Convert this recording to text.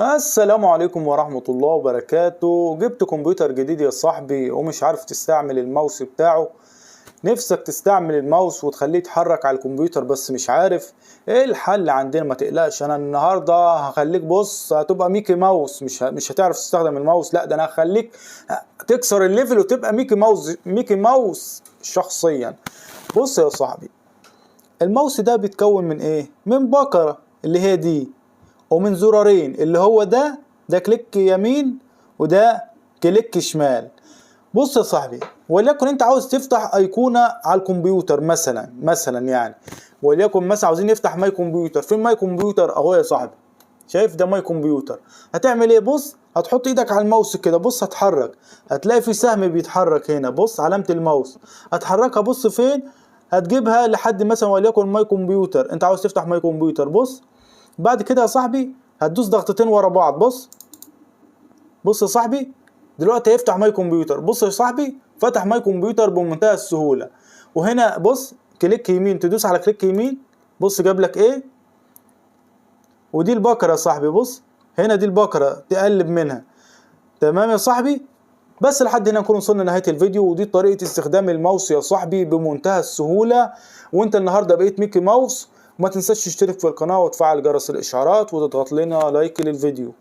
السلام عليكم ورحمة الله وبركاته. جبت كمبيوتر جديد يا صاحبي ومش عارف تستعمل الماوس بتاعه. نفسك تستعمل الماوس وتخليه يتحرك على الكمبيوتر بس مش عارف ايه الحل. عندنا ما تقلقش، انا النهاردة هخليك بص هتبقى ميكي ماوس. مش هتعرف تستخدم الماوس، لا ده انا هخليك تكسر الليفل وتبقى ميكي ماوس شخصيا. بص يا صاحبي، الماوس ده بيتكون من ايه؟ من بكرة اللي هي دي، ومن زرارين اللي هو ده كليك يمين وده كليك شمال. بص يا صاحبي، وليكن انت عاوز تفتح ايقونة على الكمبيوتر مثلا يعني، وليكن مثلا عاوزين نفتح ماي كمبيوتر. فين ماي كمبيوتر؟ اهو يا صاحبي، شايف ده ماي كمبيوتر. هتعمل ايه؟ بص هتحط ايدك على الماوس كده، بص هتحرك، هتلاقي في سهم بيتحرك هنا، بص علامة الماوس هتحركها. بص فين؟ هتجيبها لحد مثلا وليكن ماي كمبيوتر، انت عاوز تفتح ماي كمبيوتر. بص بعد كده يا صاحبي هتدوس ضغطتين ورا بعض. بص يا صاحبي، دلوقتي هيفتح ماي كمبيوتر. بص يا صاحبي، فتح ماي كمبيوتر بمنتهى السهولة. وهنا بص كليك يمين، تدوس على كليك يمين، بص جاب لك ايه؟ ودي البكرة يا صاحبي. بص هنا دي البكرة تقلب منها. تمام يا صاحبي، بس لحد هنا نكون وصلنا لنهاية الفيديو. ودي طريقة استخدام الماوس يا صاحبي بمنتهى السهولة، وانت النهاردة بقيت ميكي ماوس. وما تنساش تشترك في القناة وتفعل جرس الإشعارات وتضغط لنا لايك للفيديو.